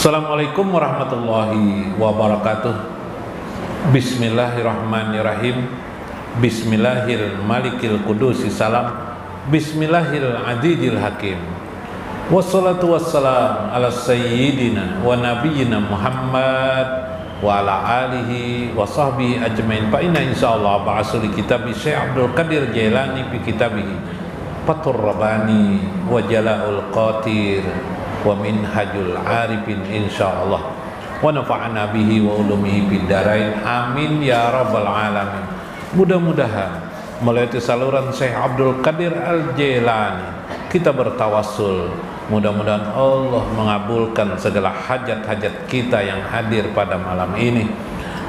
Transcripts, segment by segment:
Assalamualaikum warahmatullahi wabarakatuh. Bismillahirrahmanirrahim. Bismillahirmalikil qudusi salam. Bismillahiradzizil hakim. Wassalatu wassalam ala sayyidina wa nabiyyina Muhammad wa ala alihi wa sahbihi ajmain. Fa inna insyaallah ba'asul kitab Syekh Abdul Qadir Jailani fi kitabih Fathur Rabbani wa Jala'ul Qatir wa minhajul arifin insyaallah wa nafa'ana bihi wa ulumihi fid darain amin ya rabbal alamin. Mudah-mudahan melalui saluran Syekh Abdul Qadir Al-Jailani kita bertawassul, mudah-mudahan Allah mengabulkan segala hajat-hajat kita yang hadir pada malam ini.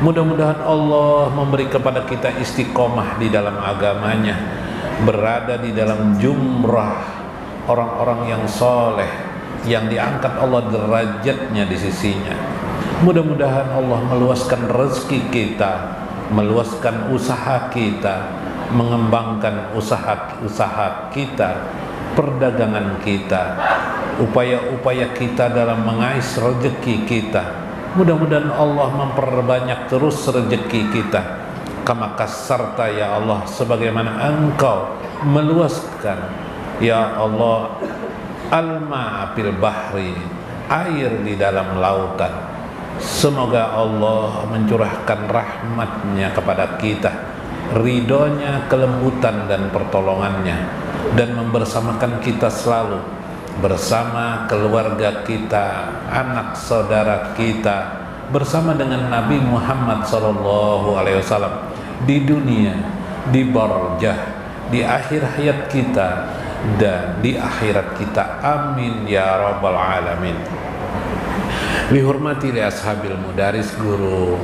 Mudah-mudahan Allah memberi kepada kita istiqomah di dalam agamanya, berada di dalam jumrah orang-orang yang soleh, yang diangkat Allah derajatnya di sisinya. Mudah-mudahan Allah meluaskan rezeki kita, meluaskan usaha kita, mengembangkan usaha kita, perdagangan kita, upaya-upaya kita dalam mengais rezeki kita. Mudah-mudahan Allah memperbanyak terus rezeki kita. Kama kasarta ya Allah, sebagaimana Engkau meluaskan ya Allah alma fil bahri, air di dalam lautan. Semoga Allah mencurahkan rahmatnya kepada kita, ridhonya, kelembutan dan pertolongannya, dan membersamakan kita selalu bersama keluarga kita, anak saudara kita, bersama dengan Nabi Muhammad SAW di dunia, di barzah, di akhir hayat kita, dan di akhirat kita. Amin ya rabbal alamin. Dihormati li ashabil mudaris, guru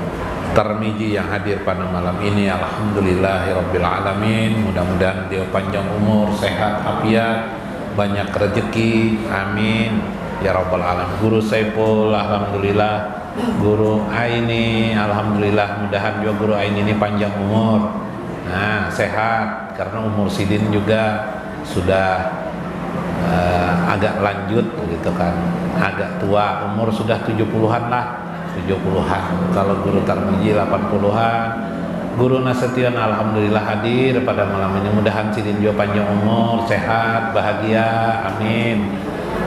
Tarmiji yang hadir pada malam ini, alhamdulillahirabbil alamin. Mudah-mudahan dia panjang umur, sehat, afiat, banyak rezeki, amin ya rabbal alamin. Guru Saiful, alhamdulillah. Guru Aini, alhamdulillah, mudahan juga guru Aini ini panjang umur, nah sehat, karena umur Sidin juga sudah agak lanjut gitu kan, agak tua, umur sudah 70-an lah, 70-an. Kalau guru Tarmiji 80-an. Guru Nasution alhamdulillah hadir pada malam ini. Mudahan Sidin juga panjang umur, sehat, bahagia, amin.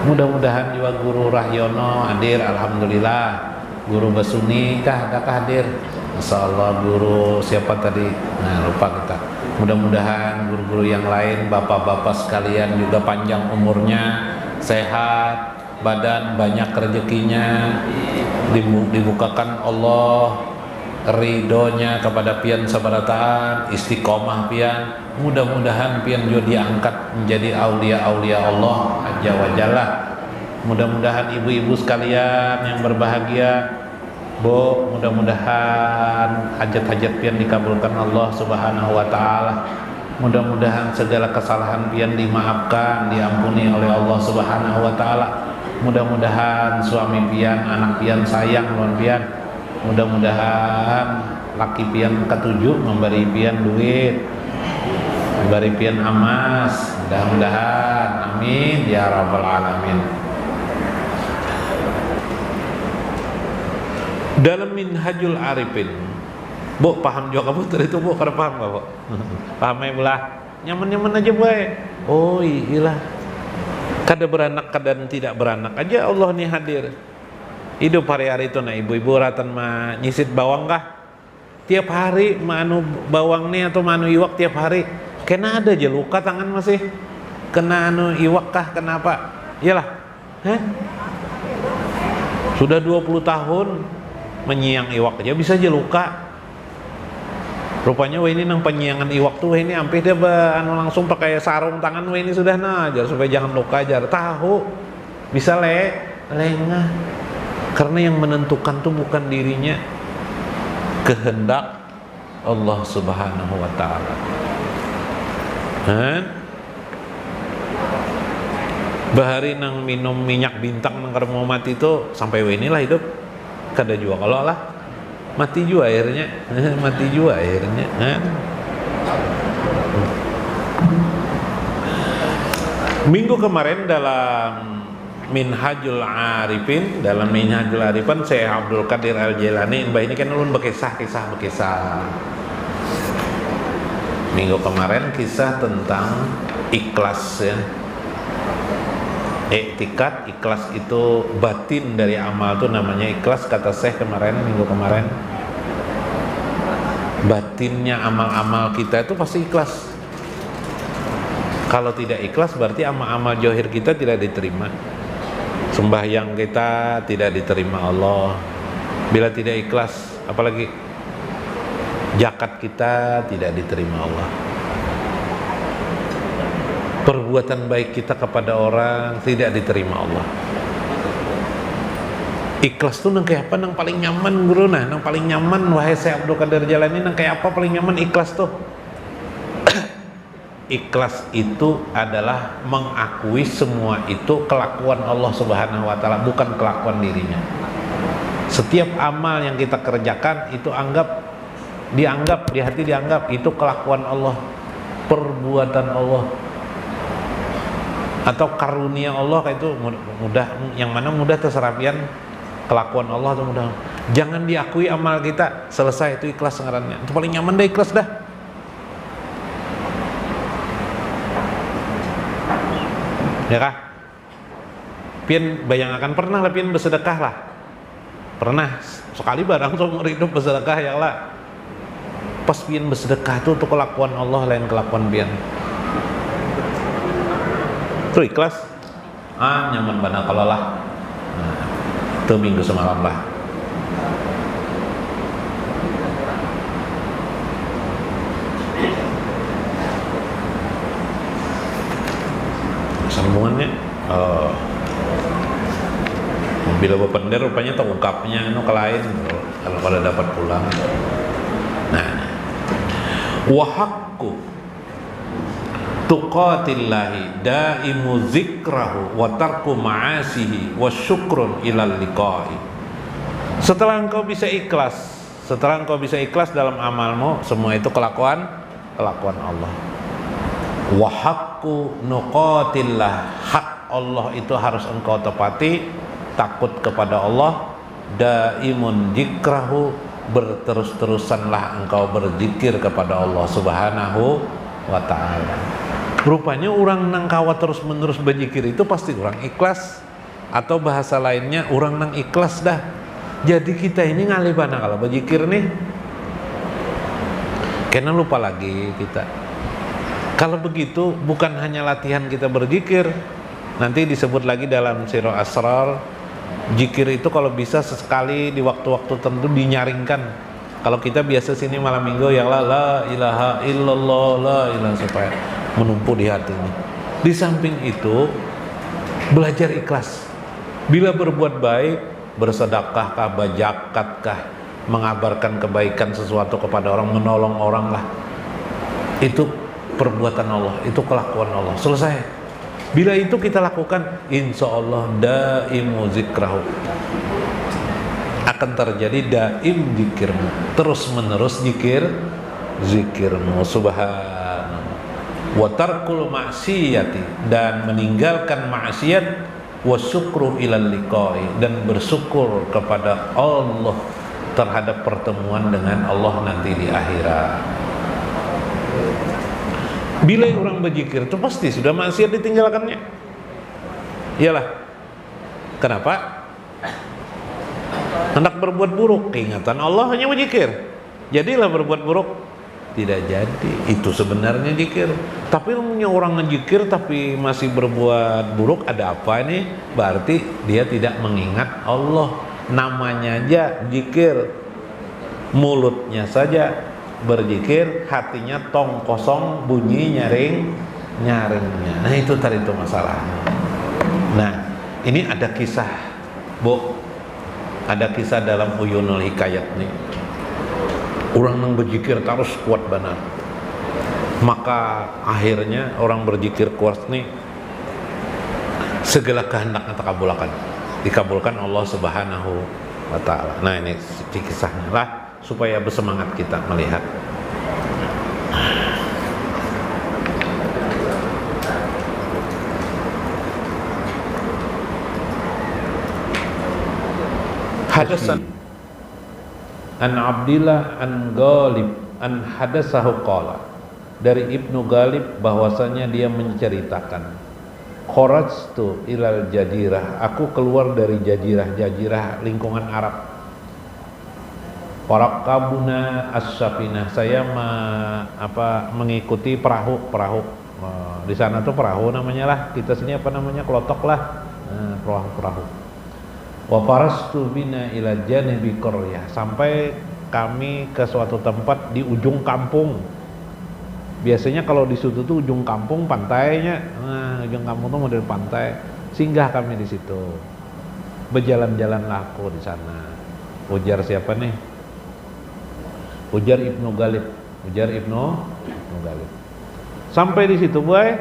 Mudah-mudahan juga guru Rahyono hadir, alhamdulillah. Guru Basuni adakah hadir? Masyaallah. Guru siapa tadi? Nah, lupa kita. Mudah-mudahan guru-guru yang lain, bapak-bapak sekalian juga panjang umurnya, sehat, badan, banyak rezekinya, dibukakan Allah ridhonya kepada pian sabarataan, istiqomah pian. Mudah-mudahan pian juga diangkat menjadi aulia-aulia Allah azza wa jalla. Mudah-mudahan ibu-ibu sekalian yang berbahagia, Bu, mudah-mudahan hajat-hajat pian dikabulkan Allah Subhanahu wa taala. Mudah-mudahan segala kesalahan pian dimaafkan, diampuni oleh Allah Subhanahu wa taala. Mudah-mudahan suami pian, anak pian sayang lawan pian. Mudah-mudahan laki pian ketujuh memberi pian duit, memberi pian emas. Mudah-mudahan, amin ya rabbal alamin. Dalam Minhajul Arifin, Bu, paham juga kamu tadi itu, Bu? Karena paham gak, Bu? Paham ya, belah? Nyaman-nyaman aja, Bu. Oh iya, kada beranak, kada tidak beranak aja Allah nih hadir. Hidup hari-hari itu, nah ibu-ibu ratan mah nyisit bawang kah? Tiap hari manu bawang nih atau manu iwak tiap hari. Kena ada aja luka tangan masih. Kena anu iwak kah? Kenapa? Iyalah. Sudah 20 tahun menyiang iwak aja bisa aja luka. Rupanya ini nang penyiangan iwak tuh ini hampir dia anu langsung pakai sarung tangan ini sudah ajar supaya jangan luka aja. Tahu bisa lengah. Karena yang menentukan tuh bukan dirinya, kehendak Allah Subhanahu wa taala. Bahari nang minum minyak bintang nang kada mau mati itu sampai inilah hidup. Kada juga kalau lah mati juga akhirnya. Mati juga akhirnya. Minggu kemarin dalam Minhajul Arifin, dalam Minhajul Arifin Syekh Abdul Qadir Al-Jailani mbah ini kan ulun bekisah-kisah. Minggu kemarin kisah tentang ikhlas ya. Iktikad, ikhlas itu batin dari amal itu namanya ikhlas, kata Syekh minggu kemarin. Batinnya amal-amal kita itu pasti ikhlas. Kalau tidak ikhlas berarti amal-amal zahir kita tidak diterima. Sembahyang kita tidak diterima Allah. Bila tidak ikhlas, apalagi zakat kita tidak diterima Allah. Perbuatan baik kita kepada orang tidak diterima Allah. Ikhlas tuh nang kayak apa, nang paling nyaman guru nang paling nyaman wahai Syekh Abdul Qadir Jailani, nang kayak apa paling nyaman ikhlas tuh? Ikhlas itu adalah mengakui semua itu kelakuan Allah Subhanahu wa taala, bukan kelakuan dirinya. Setiap amal yang kita kerjakan itu dianggap di hati itu kelakuan Allah, perbuatan Allah atau karunia Allah, itu mudah, yang mana mudah terserapian kelakuan Allah itu mudah. Jangan diakui amal kita, selesai itu ikhlas ngarannya. Itu paling nyaman deh ikhlas dah. Ya kah? Pian bayangkan pernah lah pian bersedekah lah. Pernah sekali barang seumur hidup bersedekah ya lah. Pas pian bersedekah itu kelakuan Allah lain kelakuan pian. Itu ikhlas. Nyaman bana kalau lah. Nah, itu minggu semalam lah. Sambungannya bila bepender rupanya terungkapnya kelain kalau pada dapat pulang. Nah, wahaqqu tuqatillahi daimu zikrahu wa tarku ma'asihi wa syukrun ilal liqa'i. Setelah engkau bisa ikhlas dalam amalmu, semua itu kelakuan Allah. Wa haqqu nuqatillah, hak Allah itu harus engkau tepati, takut kepada Allah. Daimun dzikrahu, berterus-terusanlah engkau berzikir kepada Allah Subhanahu wa ta'ala. Rupanya orang nang kawa terus-menerus berzikir itu pasti orang ikhlas, atau bahasa lainnya orang nang ikhlas dah. Jadi kita ini ngalibana kalau berzikir nih, karena lupa lagi kita. Kalau begitu bukan hanya latihan kita berzikir, nanti disebut lagi dalam Sirah Asrar, zikir itu kalau bisa sesekali di waktu-waktu tertentu dinyaringkan. Kalau kita biasa sini malam minggu ya la ilaha illallah, la ilaha, supaya menumpuk di hati ini. Di samping itu belajar ikhlas. Bila berbuat baik, bersedekahkah, berzakatkah, mengabarkan kebaikan sesuatu kepada orang, menolong orang lah, itu perbuatan Allah, itu kelakuan Allah. Selesai. Bila itu kita lakukan, insya Allah daimu zikrahu, akan terjadi daim zikirmu, terus menerus zikirmu. Subhanallah. Wa tarkul maksiyati, dan meninggalkan maksiat. Wa syukru ilal liqa'i, dan bersyukur kepada Allah terhadap pertemuan dengan Allah nanti di akhirat. Bila orang berzikir itu pasti sudah maksiat ditinggalkannya. Iyalah. Kenapa? Hendak berbuat buruk, keingatan Allah hanya berzikir. Jadilah berbuat buruk, tidak jadi. Itu sebenarnya zikir. Tapi punya orang ngezikir tapi masih berbuat buruk, ada apa ini? Berarti dia tidak mengingat Allah. Namanya aja zikir, mulutnya saja berzikir, hatinya tong kosong, bunyi nyaringnya. Nah itu tadi itu masalahnya. Nah ini ada kisah, Bu, ada kisah dalam Uyunul Hikayat nih. Orang yang berzikir terus kuat benar, maka akhirnya orang berzikir kuat nih, segala kehendaknya dikabulkan Allah Subhanahu wa ta'ala. Nah ini kisahnya lah, supaya bersemangat kita melihat. Hadasan an Abdillah an Ghalib an hadasahu qala, dari Ibnu Ghalib bahwasanya dia menceritakan, kharajtu ilal Jadirah, aku keluar dari Jadirah lingkungan Arab. Farakabuna as-safinah, saya mengikuti perahu. Di sana tuh perahu namanya lah, kita sini apa namanya, kelotok lah, perahu. Wa farastu bina ila janibi qaryah, sampai kami ke suatu tempat di ujung kampung. Biasanya kalau di situ tuh ujung kampung pantainya, ujung kampung tuh model pantai. Singgah kami di situ. Berjalan-jalanlah aku di sana. Ujar siapa nih? Ujar Ibnu Ghalib. Sampai di situ boy,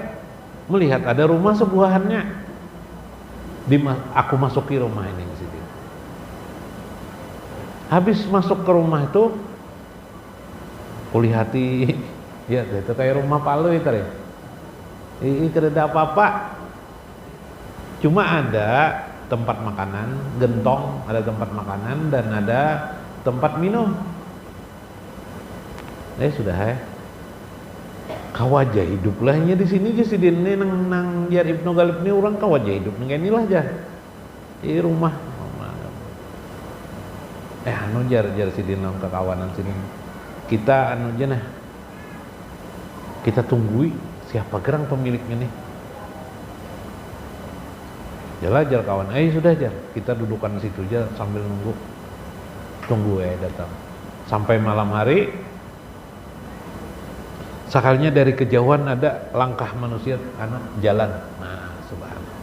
melihat ada rumah sebuahannya. Aku masuki rumah ini di situ. Habis masuk ke rumah itu, kulihati, ya itu kayak rumah palu itu ya. Tidak ada apa-apa. Cuma ada tempat makanan, gentong, ada tempat makanan dan ada tempat minum. Sudah kawajah hidup lahnya di sini je sidin ini nang jar Ibnu Ghalib ini orang kawajah hidup ngene lah jah. Ini rumah. Anu jar sidin nang kekawanan sini. Kita anu aja nah. Kita tunggui siapa gerang pemiliknya nih. Jalan jar kawan. Sudah jar. Kita dudukan situ aja sambil nunggu. Tunggu datang. Sampai malam hari. Sakalnya dari kejauhan ada langkah manusia jalan. Nah, subhanallah.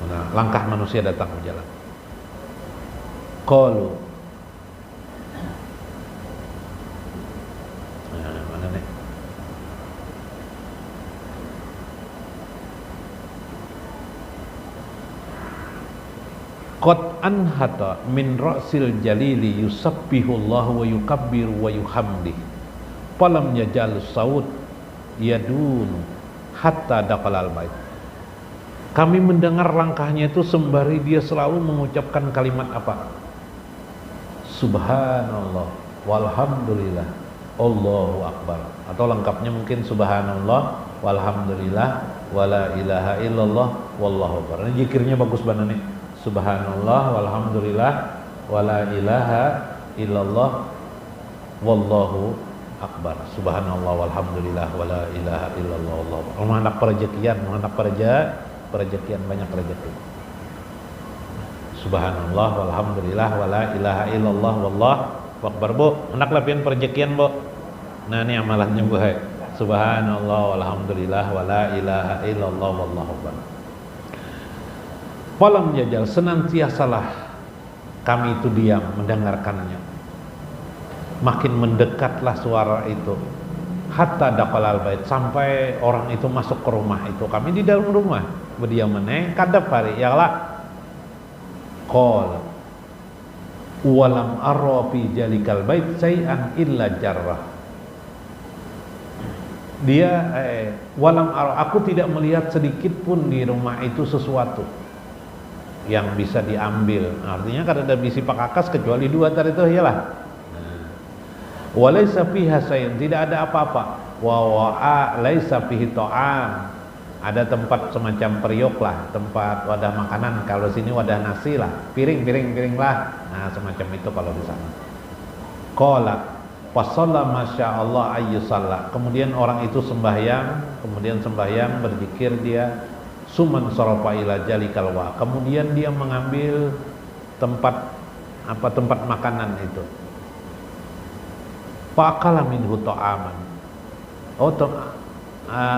Nah, langkah manusia datang ke jalan. Qalu. Nah, mana nih? Qad anhata min ra'sil jalili yusabbihullahu wa yukabbiru wa yuhamdi falam yajal saud yadun hatta daqalal bait. Kami mendengar langkahnya itu sembari dia selalu mengucapkan kalimat apa? Subhanallah walhamdulillah Allahu akbar, atau lengkapnya mungkin subhanallah walhamdulillah wala ilaha illallah wallahu akbar. Ini zikirnya bagus banget nih. Subhanallah walhamdulillah wala ilaha illallah wallahu akbar. Subhanallah walhamdulillah wala ilaha illallah wallahu akbar. Menghendak perezekian, banyak rezeki. Subhanallah walhamdulillah wala ilaha illallah wallahu akbar. Bu, hendak lapian perezekian, Bu. Nah, ini amalannya, Bu. Subhanallah walhamdulillah wala ilaha illallah wallahu akbar. Falam jajal, senantiasalah kami itu diam mendengarkannya. Makin mendekatlah suara itu. Hatta daqalal bait, sampai orang itu masuk ke rumah itu. Kami di dalam rumah berdiam meneh kadap hari ya lah. Qala walam arra fi jalikal bait syai'an illa jarrah. Dia walam arra, aku tidak melihat sedikit pun di rumah itu sesuatu yang bisa diambil. Artinya kada ada bisi pakakas kecuali dua tadi itu iyalah. Walaysa fiha sayun, tidak ada apa-apa. Wa wa'a laisa fihi ta'am, ada tempat semacam periuk lah, tempat wadah makanan. Kalau sini wadah nasi lah, piring lah. Nah, semacam itu kalau di sana. Qala fasalla masyaallah ayyusalla, kemudian orang itu sembahyang, berzikir dia. Suman sarafa ila jalikal wa, kemudian dia mengambil tempat makanan itu. Faqala minhu ta'aman.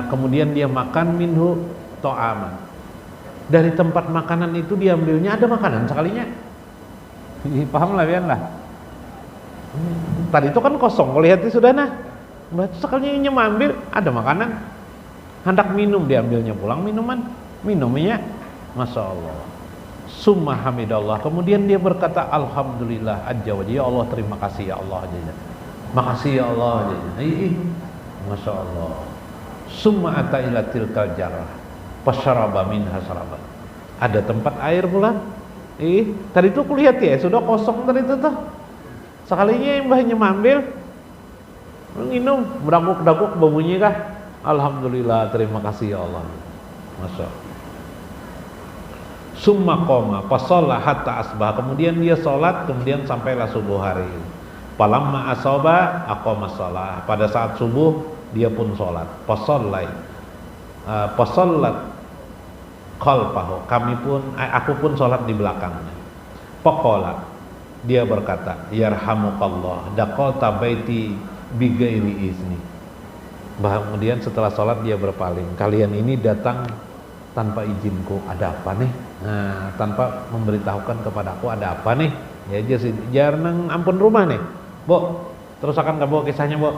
Kemudian dia makan minhu ta'aman. Dari tempat makanan itu diambilnya ada makanan sekalinya. Paham lah pian lah. Tadi itu kan kosong, kalau lihat sudah nah. Berarti sekalinya mengambil ada makanan. Hendak minum diambilnya pulang minumnya, masya Allah. Summa hamidallah, kemudian dia berkata alhamdulillah ajza wa jalla, ya Allah terima kasih ya Allah aja. Makasih ya Allah aja. Masya Allah. Summa ata ila tilkal jarrah, Fasyaraba minha syaraban. Ada tempat air pula. Tadi itu kulihat ya, sudah kosong tadi itu tuh. Sekalinya mbahnya ambil, minum, berdaguk-daguk baunya kah? Alhamdulillah, terima kasih ya Allah. Masya Allah. Summa qoma fasalla hatta asbah. Kemudian dia sholat, kemudian sampailah subuh hari. Falamma asaba aqama shalah. Pada saat subuh dia pun sholat. Fasallat khalfahu. Aku pun sholat di belakangnya. Faqala, dia berkata, yarhamukallah, daqalta baiti bighairi izni. Kemudian setelah sholat dia berpaling, kalian ini datang tanpa izinku, ada apa nih? Nah, tanpa memberitahukan kepadaku ada apa nih? Ya jarang ampun rumah nih, Bo. Terus akan bawa kisahnya, Bo.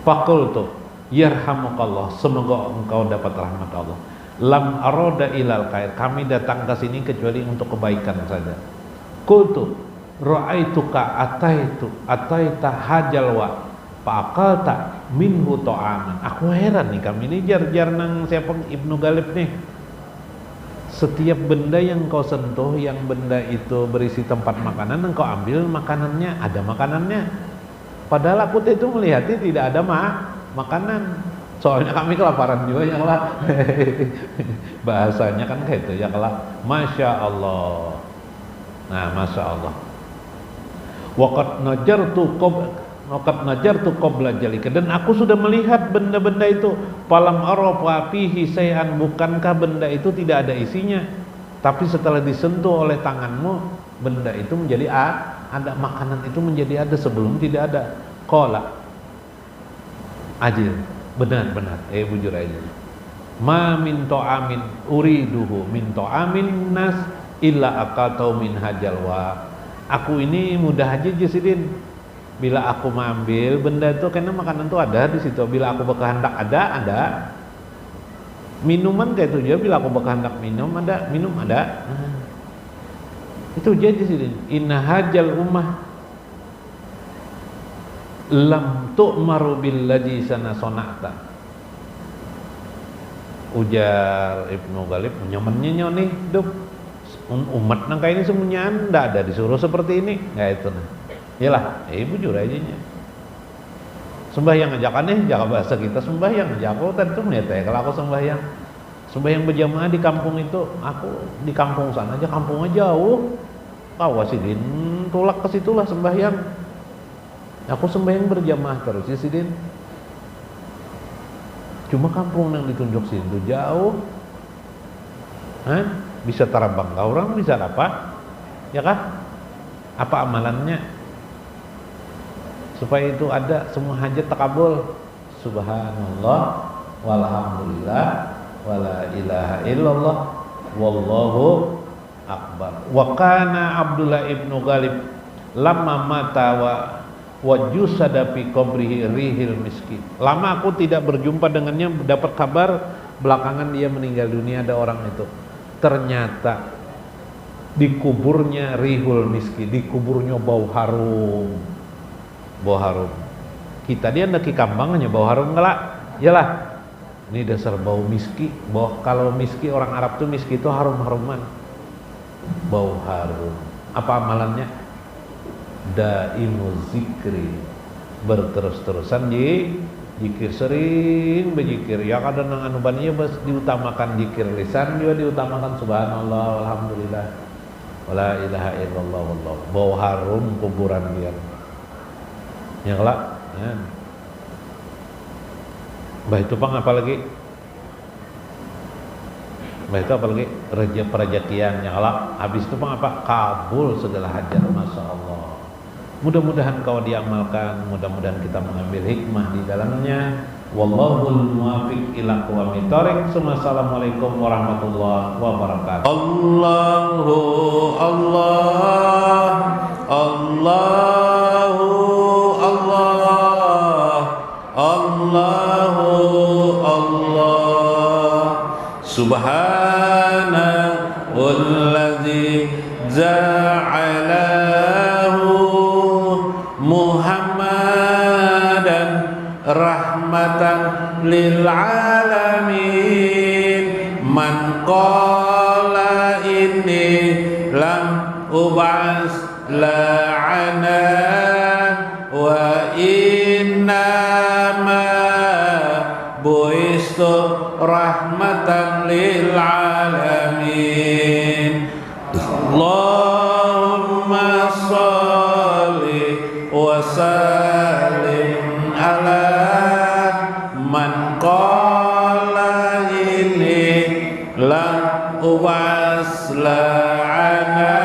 Faqultu yarhamukallah, semoga engkau dapat rahmat Allah. Lam aroda ilal khair, kami datang ke sini kecuali untuk kebaikan saja. Qultu ra'aituka ataita hajalwa fa'akalta minhu ta'aman. Aku heran nih, kami ini jar nang siapa Ibnu Ghalib nih. Setiap benda yang kau sentuh, yang benda itu berisi tempat makanan, engkau ambil makanannya, ada makanannya. Padahal aku itu melihatnya tidak ada makanan. Soalnya kami kelaparan juga ya lah. Bahasanya kan kayak itu ya lah. Masya Allah. Nah, Masya Allah. Waqad najartu qabla jalika, dan aku sudah melihat benda-benda itu. Falam arafa fihi syai'an, bukankah benda itu tidak ada isinya, tapi setelah disentuh oleh tanganmu, benda itu menjadi ada, makanan itu menjadi ada, sebelum tidak ada. Qala ajil, benar-benar bujur aja. Ma min ta'amin uriduhu min ta'amin nas illa aqatau min hajalwa. Aku ini mudah aja Jasidin. Bila aku mengambil benda itu, karena makanan itu ada di situ. Bila aku berkehendak ada. Minuman kayak itu juga, bila aku berkehendak minum ada. Itu jadi Jasidin. Inna hajal ummah lam tu'maru billadzi sana sonata. Ujar Ibnu Ghalib, nyamannya nih hidup umat nang kayak ini semuanya ndak ada disuruh seperti ini, nggak itu nah. Yalah, bujur aja nya. Sembahyang aja kan jaga bahasa kita sembahyang aja. Aku tadi tuh melihat ya, kalau aku sembahyang berjamaah di kampung itu, aku di kampung sana aja, kampungnya jauh. Kawasidin tulak ke situlah sembahyang. Aku sembahyang berjamaah terus ya Sidin. Cuma kampung yang ditunjuk situ jauh. Bisa tarabang orang, bisa apa? Ya kah? Apa amalannya? Supaya itu ada, semua hajat takabul. Subhanallah walhamdulillah wala ilaha illallah wallahu akbar. Wa kana Abdullah ibnu Ghalib lamma mata wa jusada fi qabrihi rihil miski. Lama aku tidak berjumpa dengannya, dapat kabar belakangan dia meninggal dunia, ada orang itu. Ternyata di kuburnya rihul miski, di kuburnya bau harum. Kita dia ndak kambangnya bau harum enggak? Iyalah. Ini dasar bau miski. Kalau miski orang Arab tuh miski itu harum-haruman. Bau harum. Apa amalannya? Daimu zikri, berterus-terusan zikir, sering berzikir. Ya kadang nang anubannya diutamakan zikir lisan, juga diutamakan subhanallah alhamdulillah wala ilaha illallah wallah. Bau harum kuburan dia. Ya kelak. Bah itu pang apa lagi? Bah itu apa lagi? Perjakian yang kelak. Habis itu pang apa? Kabul segala hajat, masya Allah. Mudah-mudahan kau diamalkan, mudah-mudahan kita mengambil hikmah di dalamnya. Wallahul muwaffiq ila aqwamit thoriq. Assalamualaikum warahmatullahi wabarakatuh. Allahu Allah, Allahu Allah, Allahu Allah. Subhanalladzi ja'alahu Muhammadan rahmatan lil alamin. man qala inni lam ub'as la'ana wa inna ma bu'istu rahmatan lil alamin. Allahumma sholli wa sallim ala man qala inni lam ub'as la'ana